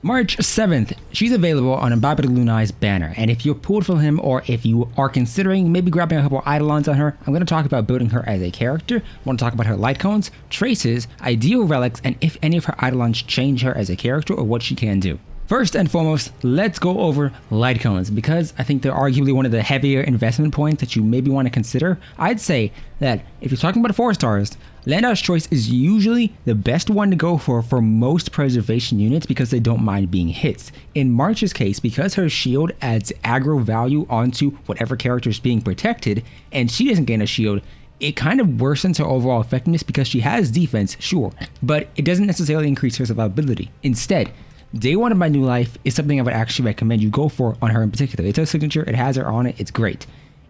March 7th, she's available on Mbappa Lunai's banner, and if you're pulled from him or if you are considering maybe grabbing a couple Eidolons on her, I'm going to talk about building her as a character. I want to talk about her LightCones, traces, ideal relics, and if any of her Eidolons change her as a character or what she can do. First and foremost, let's go over LightCones because I think they're arguably one of the heavier investment points that you maybe want to consider. I'd say that if you're talking about 4 stars, Landau's Choice is usually the best one to go for most preservation units because they don't mind being hits. In March's case, because her shield adds aggro value onto whatever character is being protected and she doesn't gain a shield, it kind of worsens her overall effectiveness because she has defense, sure, but it doesn't necessarily increase her survivability. Instead, Day 1 of My New Life is something I would actually recommend you go for on her in particular. It's her signature, it has her on it, it's great.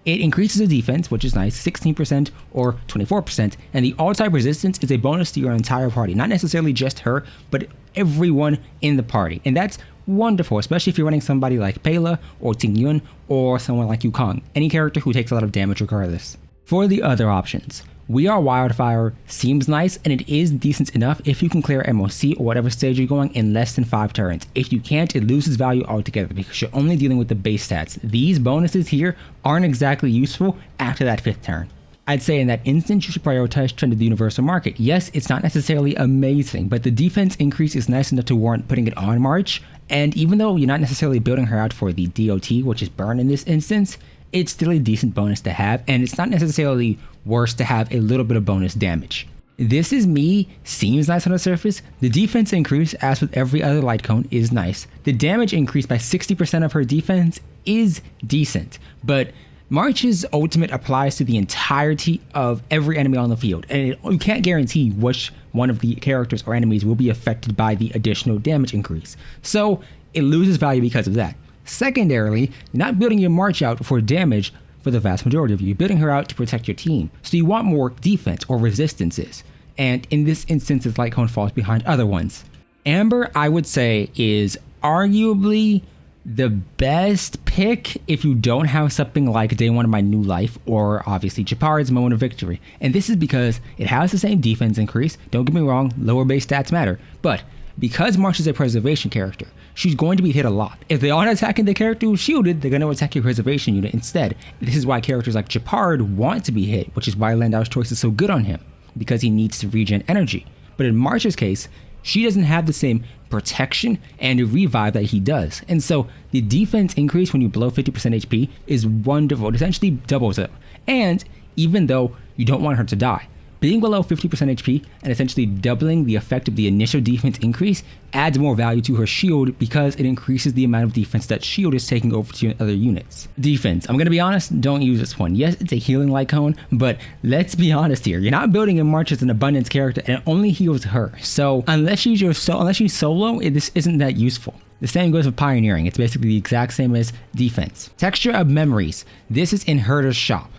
It increases the defense, which is nice, 16% or 24%, and the all-type resistance is a bonus to your entire party. Not necessarily just her, but everyone in the party. And that's wonderful, especially if you're running somebody like Pela or Ting Yun or someone like Yukong, any character who takes a lot of damage regardless. For the other options, We Are Wildfire seems nice, and it is decent enough if you can clear MOC or whatever stage you're going in less than 5 turns. If you can't, it loses value altogether because you're only dealing with the base stats. These bonuses here aren't exactly useful after that 5th turn. I'd say in that instance, you should prioritize Trend of the Universal Market. Yes, it's not necessarily amazing, but the defense increase is nice enough to warrant putting it on March, and even though you're not necessarily building her out for the DOT, which is burn in this instance, it's still a decent bonus to have, and it's not necessarily worse to have a little bit of bonus damage. This Is Me seems nice on the surface. The defense increase, as with every other light cone, is nice. The damage increase by 60% of her defense is decent, but March's ultimate applies to the entirety of every enemy on the field, and you can't guarantee which one of the characters or enemies will be affected by the additional damage increase, so it loses value because of that. Secondarily, you're not building your March out for damage for the vast majority of you. You're building her out to protect your team, so you want more defense or resistances, and in this instance, this light cone falls behind other ones. Amber, I would say, is arguably the best pick if you don't have something like Day 1 of My New Life or obviously Chaparr's Moment of Victory, and this is because it has the same defense increase. Don't get me wrong, lower base stats matter, but because March is a preservation character, she's going to be hit a lot. If they aren't attacking the character who's shielded, they're going to attack your preservation unit instead. This is why characters like Chapard want to be hit, which is why Landau's Choice is so good on him, because he needs to regen energy. But in March's case, she doesn't have the same protection and revive that he does. And so the defense increase when you below 50% HP is wonderful. It essentially doubles it. And even though you don't want her to die, being below 50% HP and essentially doubling the effect of the initial defense increase adds more value to her shield because it increases the amount of defense that shield is taking over to your other units. Defense, I'm going to be honest, don't use this one. Yes, it's a healing light cone, but let's be honest here. You're not building in March as an abundance character and it only heals her. So unless she's solo, this isn't that useful. The same goes with Pioneering. It's basically the exact same as defense. Texture of Memories. This is in Herder's shop.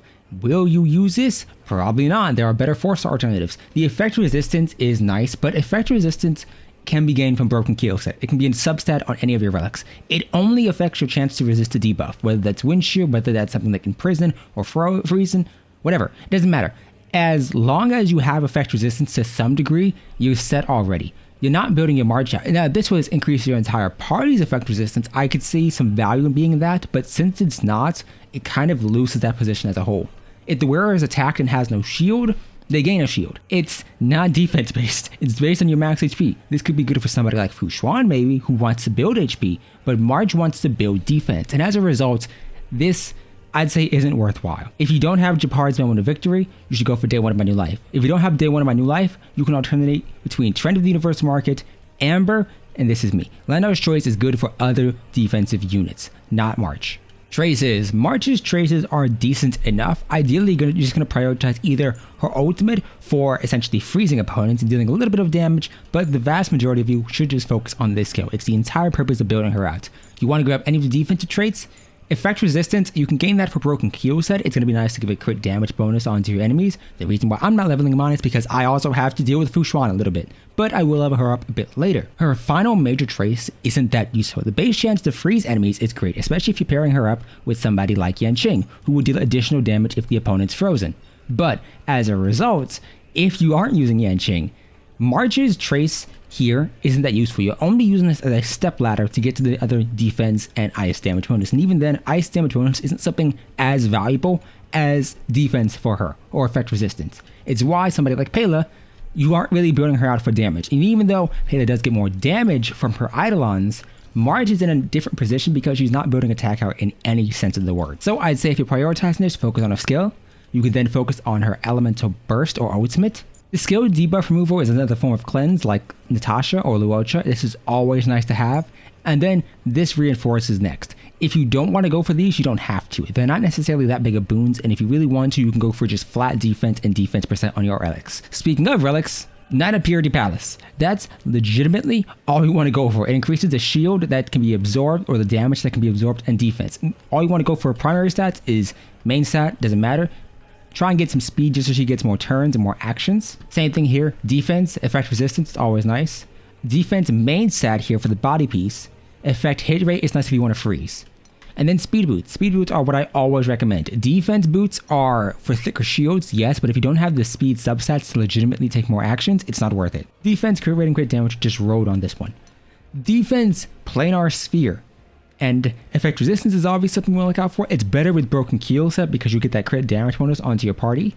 Will you use this? Probably not. There are better 4-star alternatives. The effect resistance is nice, but effect resistance can be gained from Broken Kill Set. It can be in substat on any of your relics. It only affects your chance to resist a debuff, whether that's Windshield, whether that's something like Imprison or Freezing, whatever. It doesn't matter. As long as you have effect resistance to some degree, you're set already. You're not building your March out. Now, this was increase your entire party's effect resistance. I could see some value in being that, but since it's not, it kind of loses that position as a whole. If the wearer is attacked and has no shield, they gain a shield. It's not defense based. It's based on your max HP. This could be good for somebody like Fu Xuan maybe, who wants to build HP, but March wants to build defense. And as a result, this I'd say isn't worthwhile. If you don't have Japard's Moment of Victory, you should go for Day 1 of My New Life. If you don't have Day 1 of My New Life, you can alternate between Trend of the Universal Market, Amber, and This Is Me. Landau's Choice is good for other defensive units, not March. Traces. March's traces are decent enough. Ideally, you're just going to prioritize either her ultimate for essentially freezing opponents and dealing a little bit of damage, but the vast majority of you should just focus on this skill. It's the entire purpose of building her out. You want to grab any of the defensive traits? Effect resistance, you can gain that for Broken Kill Set. It's going to be nice to give a crit damage bonus onto your enemies. The reason why I'm not leveling him on is because I also have to deal with Fu Xuan a little bit, but I will level her up a bit later. Her final major trace isn't that useful. The base chance to freeze enemies is great, especially if you're pairing her up with somebody like Yanqing, who will deal additional damage if the opponent's frozen. But as a result, if you aren't using Yanqing, March's trace here isn't that useful. You're only using this as a step ladder to get to the other defense and ice damage bonus. And even then, ice damage bonus isn't something as valuable as defense for her or effect resistance. It's why somebody like Pela, you aren't really building her out for damage. And even though Pela does get more damage from her Eidolons, March is in a different position because she's not building attack out in any sense of the word. So I'd say if you're prioritizing this, focus on a skill. You can then focus on her elemental burst or ultimate. The skill debuff removal is another form of cleanse like Natasha or Luocha. This is always nice to have. And then this reinforces next. If you don't want to go for these, you don't have to. They're not necessarily that big of boons, and if you really want to, you can go for just flat defense and defense percent on your relics. Speaking of relics, Knight of Purity Palace. That's legitimately all you want to go for. It increases the shield that can be absorbed or the damage that can be absorbed and defense. All you want to go for primary stats is main stat, doesn't matter. Try and get some speed just so she gets more turns and more actions. Same thing here. Defense, effect resistance, always nice. Defense main stat here for the body piece. Effect hit rate is nice if you want to freeze. And then speed boots. Speed boots are what I always recommend. Defense boots are for thicker shields, yes, but if you don't have the speed substats to legitimately take more actions, it's not worth it. Defense, crit rate, and crit damage just rode on this one. Defense, planar sphere. And effect resistance is obviously something you want to look out for. It's better with broken keel set because you get that crit damage bonus onto your party.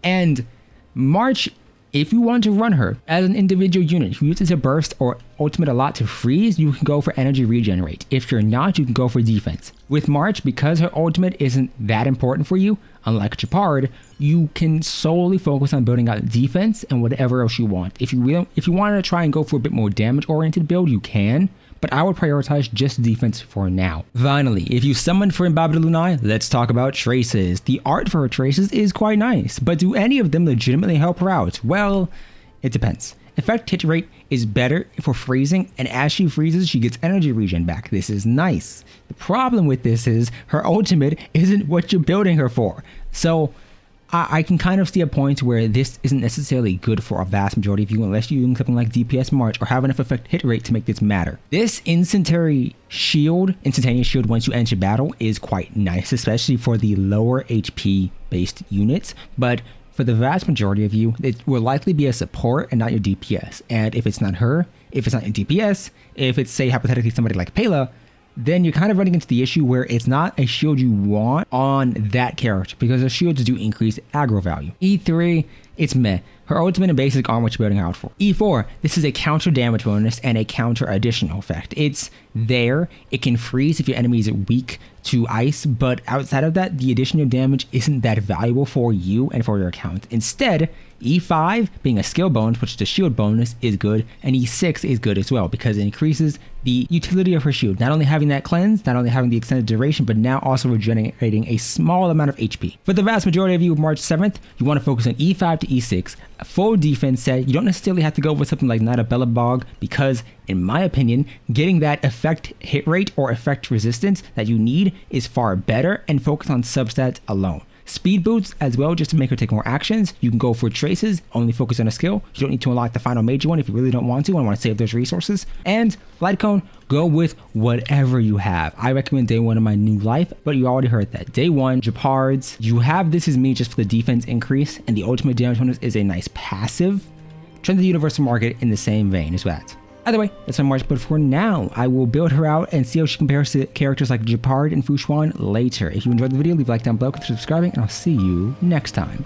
And March, if you want to run her as an individual unit who uses her burst or ultimate a lot to freeze, you can go for energy regenerate. If you're not, you can go for defense. With March, because her ultimate isn't that important for you, unlike Chapard, you can solely focus on building out defense and whatever else you want. If you want to try and go for a bit more damage oriented build, you can. But I would prioritize just defense for now. Finally, if you summoned for Embodied Lunai, let's talk about traces. The art for her traces is quite nice, but do any of them legitimately help her out? Well, it depends. Effect hit rate is better for freezing, and as she freezes, she gets energy regen back. This is nice. The problem with this is her ultimate isn't what you're building her for. So I can kind of see a point where this isn't necessarily good for a vast majority of you unless you're using something like DPS March or have enough effect hit rate to make this matter. This instantaneous shield once you enter battle is quite nice, especially for the lower HP based units, but for the vast majority of you, it will likely be a support and not your DPS. And if it's not her, if it's not your DPS, if it's say hypothetically somebody like Pela, then you're kind of running into the issue where it's not a shield you want on that character because the shields do increase aggro value. E3, it's meh. Her ultimate and basic aren't what you're building out for. E4, this is a counter damage bonus and a counter additional effect. It's there. It can freeze if your enemy is weak to ice, but outside of that, the additional damage isn't that valuable for you and for your account. Instead, E5 being a skill bonus, which is the shield bonus, is good, and E6 is good as well because it increases the utility of her shield. Not only having that cleanse, not only having the extended duration, but now also regenerating a small amount of HP. For the vast majority of you, March 7th, you want to focus on E5 to E6. A full defense set, you don't necessarily have to go with something like Knight of Belobog because, in my opinion, getting that effect hit rate or effect resistance that you need is far better, and focus on substats alone. Speed boots as well, just to make her take more actions. You can go for traces, only focus on a skill. You don't need to unlock the final major one if you really don't want to and want to save those resources. And LightCone, go with whatever you have. I recommend day one of my new life, but you already heard that. Day one, Japards, you have This Is Me just for the defense increase, and the ultimate damage bonus is a nice passive. Trend the universal market in the same vein as that. Either way, that's my March, but for now, I will build her out and see how she compares to characters like Japard and Fushuan later. If you enjoyed the video, leave a like down below, consider subscribing, and I'll see you next time.